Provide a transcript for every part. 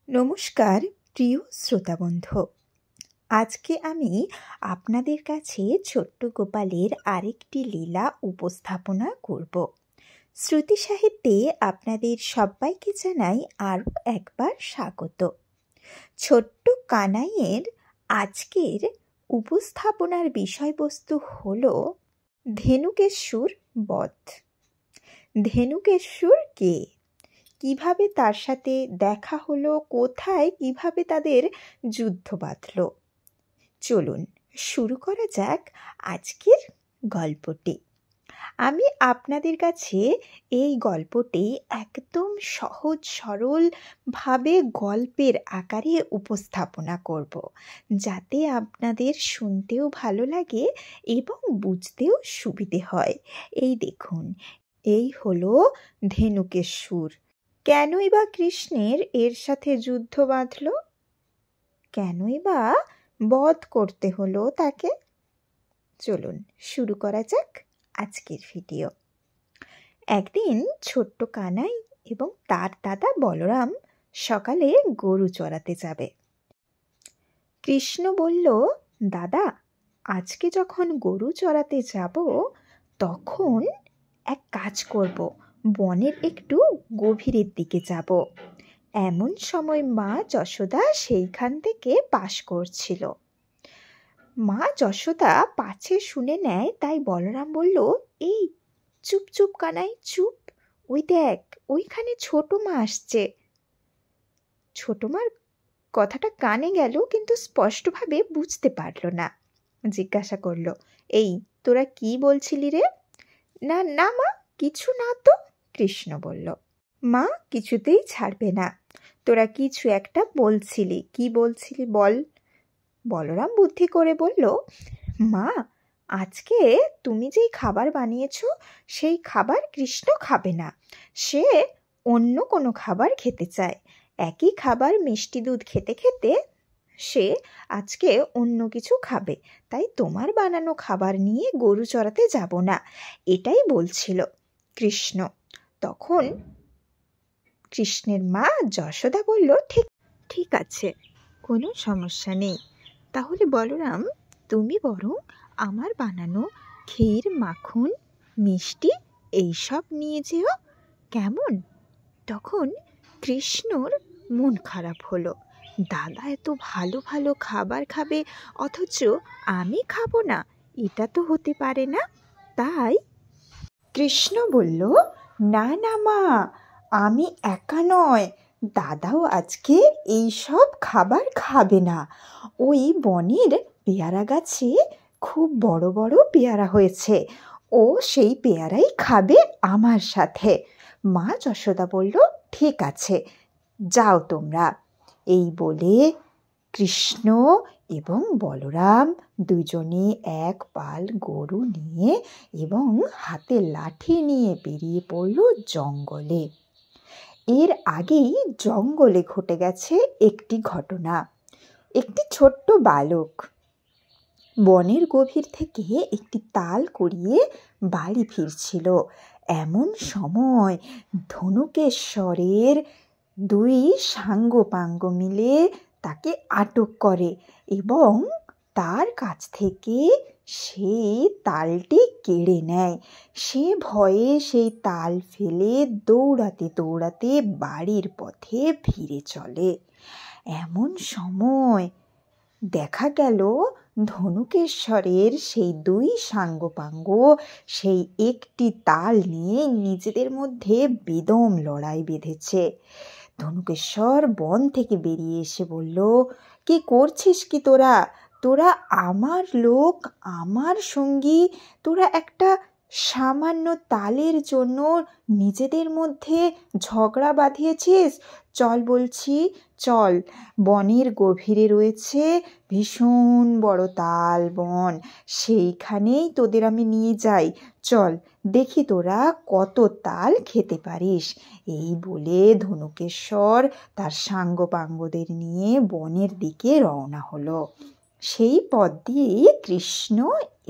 নমস্কার প্রিয় শ্রোতা বন্ধু, আজকে আমি আপনাদের কাছে ছোট্ট গোপালের আরেকটি লীলা উপস্থাপনা করব। শ্রুতি সাহিত্যে আপনাদের সবাইকে জানাই আরও একবার স্বাগত। ছোট্ট কানাইয়ের আজকের উপস্থাপনার বিষয়বস্তু হল ধেনুকেশ্বর বধ। ধেনুকেশ্বর কে, কিভাবে তার সাথে দেখা হলো, কোথায় কিভাবে তাদের যুদ্ধ বাঁধল, চলুন শুরু করা যাক আজকের গল্পটি। আমি আপনাদের কাছে এই গল্পটি একদম সহজ সরলভাবে গল্পের আকারে উপস্থাপনা করব, যাতে আপনাদের শুনতেও ভালো লাগে এবং বুঝতেও সুবিধে হয়। এই দেখুন, এই হলো ধেনুকেশ্বর। কেনই বা কৃষ্ণের এর সাথে যুদ্ধ বাঁধল, কেনই বা বধ করতে হলো তাকে? চলুন শুরু করা যাক আজকের ভিডিও। একদিন ছোট্ট কানাই এবং তার দাদা বলরাম সকালে গরু চড়াতে যাবে। কৃষ্ণ বলল, দাদা, আজকে যখন গরু চড়াতে যাব তখন এক কাজ করব, বনের একটু গভীরের দিকে যাব। এমন সময় মা যশোদা সেইখান থেকে পাশ করছিল। মা যশোদা পাছে শুনে নেয়, তাই বলরাম বলল, এই চুপ চুপ কানাই চুপ, ওই দেখ ওইখানে ছোট মা আসছে। ছোট মার কথাটা কানে গেল, কিন্তু স্পষ্টভাবে বুঝতে পারল না। জিজ্ঞাসা করল, এই তোরা কি বলছিলি রে? না না মা, কিছু না তো, কৃষ্ণ বলল। মা কিছুতেই ছাড়বে না, তোরা কিছু একটা বলছিলি, কি বলছিলি বল? বলরাম বুদ্ধি করে বলল, মা, আজকে তুমি যেই খাবার বানিয়েছ সেই খাবার কৃষ্ণ খাবে না, সে অন্য কোনো খাবার খেতে চায়। একই খাবার মিষ্টি দুধ খেতে খেতে সে আজকে অন্য কিছু খাবে, তাই তোমার বানানো খাবার নিয়ে গরু চড়াতে যাব না, এটাই বলছিল কৃষ্ণ। তখন কৃষ্ণের মা যশোদা বলল, ঠিক আছে, কোনো সমস্যা নেই, তাহলে বলরাম তুমি বরং আমার বানানো ক্ষীর, মাখন, মিষ্টি এইসব নিয়ে যেও, কেমন? তখন কৃষ্ণর মন খারাপ হলো, দাদা এত ভালো ভালো খাবার খাবে অথচ আমি খাবো না, এটা তো হতে পারে না। তাই কৃষ্ণ বলল, না না মা, আমি একা নয়, দাদাও আজকে এইসব খাবার খাবে না। ওই বনের পেয়ারা গাছে খুব বড় বড় পেয়ারা হয়েছে, ও সেই পেয়ারাই খাবে আমার সাথে। মা যশোদা বলল, ঠিক আছে, যাও তোমরা। এই বলে কৃষ্ণ এবং বলরাম দুজনে এক পাল গরু নিয়ে এবং হাতে লাঠি নিয়ে বেরিয়ে পড়ল জঙ্গলে। এর আগেই জঙ্গলে ঘটে গেছে একটি ঘটনা। একটি ছোট্ট বালক বনের গভীর থেকে একটি তাল কুড়িয়ে বাড়ি ফিরছিল। এমন সময় ধনুকেশ্বরের দুই সাঙ্গপাঙ্গ মিলে তাকে আটক করে এবং তার কাছ থেকে সেই তালটি কেড়ে নেয়। সে ভয়ে সেই তাল ফেলে দৌড়াতে দৌড়াতে বাড়ির পথে ফিরে চলে। এমন সময় দেখা গেল ধনুকেশ্বরের সেই দুই সাঙ্গপাঙ্গ সেই একটি তাল নিয়ে নিজেদের মধ্যে বেদম লড়াই বেঁধেছে। ধনুকেশ্বর বন থেকে বেরিয়ে এসে বলল, কি করছিস কি তোরা? তোরা আমার লোক, আমার সঙ্গী, তোরা একটা সামান্য তালের জন্য নিজেদের মধ্যে ঝগড়া বাঁধিয়েছিস। চল বলছি, চল, বনের গভীরে রয়েছে ভীষণ বড় তাল বন, সেইখানেই তোদের আমি নিয়ে যাই, চল দেখি তোরা কত তাল খেতে পারিস। এই বলে ধনুকেশ্বর তার সাঙ্গপাঙ্গদের নিয়ে বনের দিকে রওনা হলো। সেই পথ দিয়ে কৃষ্ণ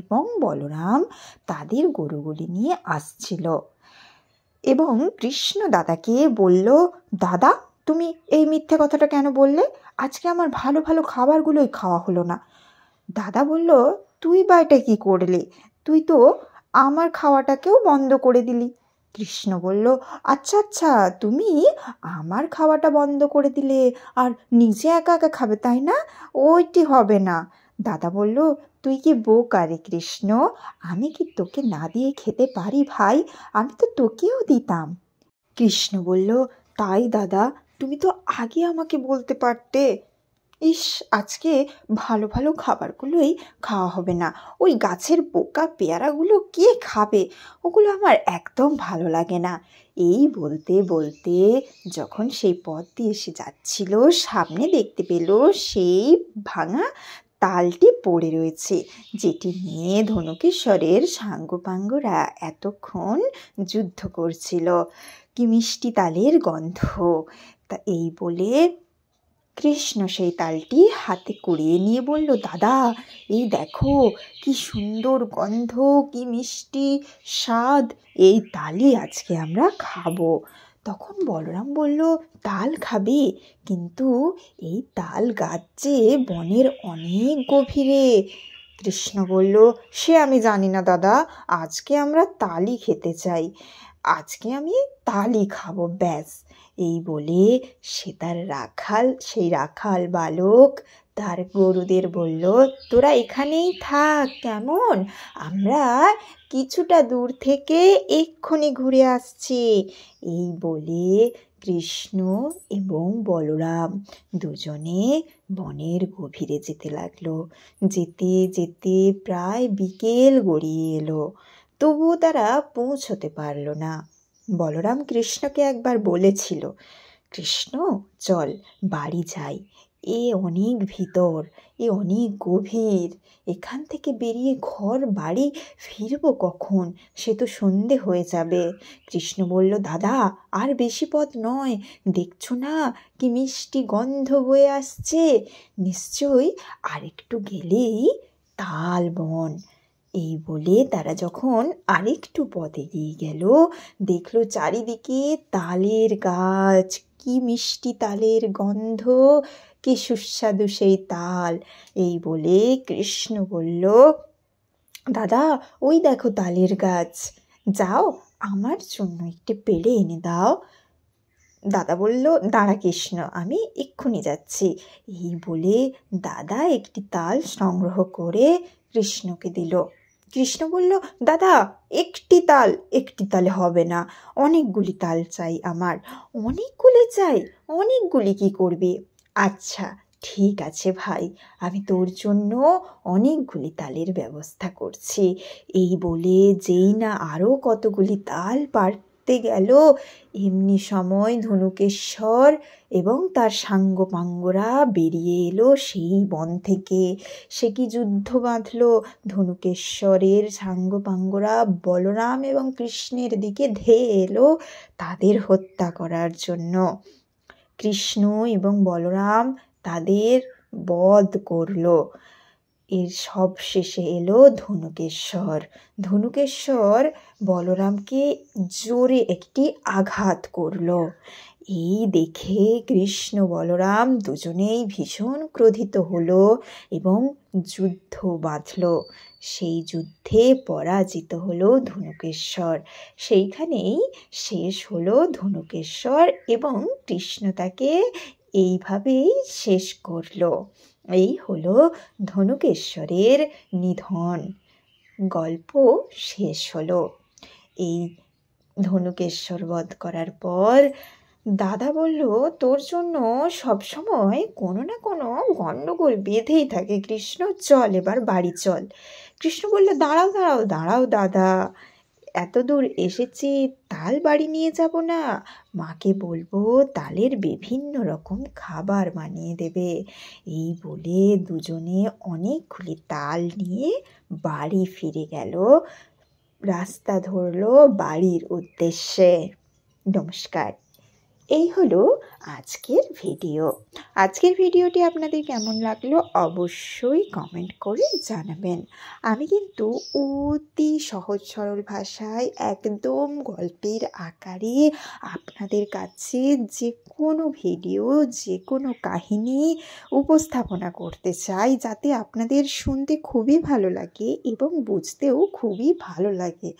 এবং বলরাম তাদের গরুগুলি নিয়ে আসছিল এবং কৃষ্ণ দাদাকে বলল, দাদা তুমি এই মিথ্যে কথাটা কেন বললে? আজকে আমার ভালো ভালো খাবারগুলোই খাওয়া হলো না। দাদা বলল, তুই বা এটা কী করলি? তুই তো আমার খাওয়াটাকেও বন্ধ করে দিলি। কৃষ্ণ বলল, আচ্ছা আচ্ছা, তুমি আমার খাওয়াটা বন্ধ করে দিলে আর নিজে একা একা খাবে, তাই না? ওইটি হবে না। দাদা বলল, তুই কি বোকা রে কৃষ্ণ, আমি কি তোকে না দিয়ে খেতে পারি ভাই? আমি তো তোকেও দিতাম। কৃষ্ণ বলল, তাই দাদা, তুমি তো আগে আমাকে বলতে পারতে। ইস, আজকে ভালো ভালো খাবারগুলোই খাওয়া হবে না। ওই গাছের পোকা পেয়ারাগুলো কে খাবে? ওগুলো আমার একদম ভালো লাগে না। এই বলতে বলতে যখন সেই পথ দিয়ে এসে যাচ্ছিল, সামনে দেখতে পেল সেই ভাঙা তালটি পড়ে রয়েছে, যেটি নিয়ে ধনুকেশ্বরের সাঙ্গপাঙ্গরা এতক্ষণ যুদ্ধ করছিল। কি মিষ্টি তালের গন্ধ! তা এই বলে কৃষ্ণ সেই তালটি হাতে কুড়িয়ে নিয়ে বলল, দাদা, এই দেখো কি সুন্দর গন্ধ, কি মিষ্টি স্বাদ, এই তালই আজকে আমরা খাবো। তখন বলরাম বলল, তাল খাবি? কিন্তু এই তাল গাছ যে বনের অনেক গভীরে। কৃষ্ণ বলল, সে আমি জানি না দাদা, আজকে আমরা তালই খেতে চাই, আজকে আমি তালই খাবো, ব্যাস। এই বলে সেই রাখাল বালক তার গরুদের বলল, তোরা এখানেই থাক কেমন, আমরা কিছুটা দূর থেকে এক্ষুনি ঘুরে আসছি। এই বলে কৃষ্ণ এবং বলরাম দুজনে বনের গভীরে যেতে লাগলো। যেতে যেতে প্রায় বিকেল গড়িয়ে এলো, তবুও তারা পৌঁছতে পারল না। বলরাম কৃষ্ণকে একবার বলেছিল, কৃষ্ণ চল বাড়ি যাই, এ অনেক ভিতর, এ অনেক গভীর, এখান থেকে বেরিয়ে ঘর বাড়ি ফিরবো কখন? সে তো সন্ধে হয়ে যাবে। কৃষ্ণ বলল, দাদা, আর বেশি পথ নয়, দেখছো না কি মিষ্টি গন্ধ বয়ে আসছে? নিশ্চয়ই আরেকটু গেলেই তাল বন। এই বলে তারা যখন আরেকটু পথ এগিয়ে গেল, দেখলো চারিদিকে তালের গাছ, কি মিষ্টি তালের গন্ধ, কি সুস্বাদু সেই তাল। এই বলে কৃষ্ণ বলল, দাদা, ওই দেখো তালের গাছ, যাও আমার জন্য একটু পেড়ে এনে দাও। দাদা বলল, দাঁড়া কৃষ্ণ, আমি এক্ষুনি যাচ্ছি। এই বলে দাদা একটি তাল সংগ্রহ করে কৃষ্ণকে দিল। কৃষ্ণ বলল, দাদা, একটি তালে হবে না, অনেকগুলি তাল চাই আমার। অনেকগুলি চাই? অনেকগুলি কি করবে? আচ্ছা ঠিক আছে ভাই, আমি তোর জন্য অনেকগুলি তালের ব্যবস্থা করছি। এই বলে যেই না আরও কতগুলি তাল পাড়তে গেল, এমনি সময় ধনুকেশ্বর এবং তার সাঙ্গপাঙ্গরা বেরিয়ে এলো সেই বন থেকে। সে কি যুদ্ধ বাঁধল! ধনুকেশ্বরের সাঙ্গপাঙ্গরা বলরাম এবং কৃষ্ণের দিকে ধেয়ে এলো তাদের হত্যা করার জন্য। কৃষ্ণ এবং বলরাম তাদের বধ করল। এর সব শেষে এলো ধনুকেশ্বর। ধনুকেশ্বর বলরামকে জোরে একটি আঘাত করল। এই দেখে কৃষ্ণ বলরাম দুজনেই ভীষণ ক্রোধিত হলো এবং যুদ্ধ বাঁধল। সেই যুদ্ধে পরাজিত হলো ধনুকেশ্বর। সেইখানেই শেষ হলো ধনুকেশ্বর এবং কৃষ্ণ তাকে এইভাবেই শেষ করলো। এই হলো ধনুকেশ্বরের নিধন। গল্প শেষ হলো। এই ধনুকেশ্বর বধ করার পর দাদা বলল, তোর জন্য সবসময় কোনো না কোনো গণ্ডগোল বেঁধেই থাকে কৃষ্ণ, চল এবার বাড়ি চল। কৃষ্ণ বলল, দাঁড়াও দাঁড়াও দাঁড়াও দাদা, এত দূর এসেছি, তাল বাড়ি নিয়ে যাব না? মাকে বলবো তালের বিভিন্ন রকম খাবার বানিয়ে দেবে। এই বলে দুজনে অনেকগুলি তাল নিয়ে বাড়ি ফিরে গেল, রাস্তা ধরলো বাড়ির উদ্দেশ্যে। নমস্কার। এই হলো আজকের ভিডিও। আজকের ভিডিওটি আপনাদের কেমন লাগলো অবশ্যই কমেন্ট করে জানাবেন। আমি কিন্তু অতি সহজ সরল ভাষায় একদম গল্পের আকারে আপনাদের কাছে যে কোনো ভিডিও, যে কোনো কাহিনী উপস্থাপনা করতে চাই, যাতে আপনাদের শুনতে খুবই ভালো লাগে এবং বুঝতেও খুবই ভালো লাগে।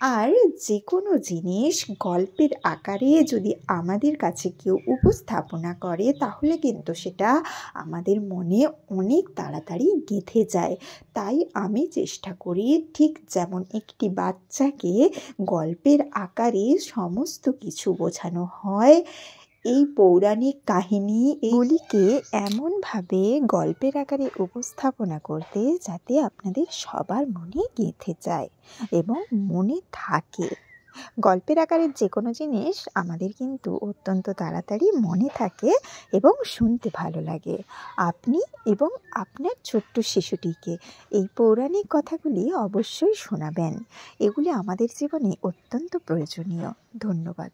আর যে কোনো জিনিস গল্পের আকারে যদি আমাদের কাছে কেউ উপস্থাপনা করে, তাহলে কিন্তু সেটা আমাদের মনে অনেক তাড়াতাড়ি গেঁথে যায়। তাই আমি চেষ্টা করি ঠিক যেমন একটি বাচ্চাকে গল্পের আকারে সমস্ত কিছু বোঝানো হয়, এই পৌরাণিক কাহিনী এগুলিকে এমনভাবে গল্পের আকারে উপস্থাপনা করতে, যাতে আপনাদের সবার মনে গেঁথে যায় এবং মনে থাকে। গল্পের আকারের যে কোনো জিনিস আমাদের কিন্তু অত্যন্ত তাড়াতাড়ি মনে থাকে এবং শুনতে ভালো লাগে। আপনি এবং আপনার ছোট্ট শিশুটিকে এই পৌরাণিক কথাগুলি অবশ্যই শোনাবেন। এগুলি আমাদের জীবনে অত্যন্ত প্রয়োজনীয়। ধন্যবাদ।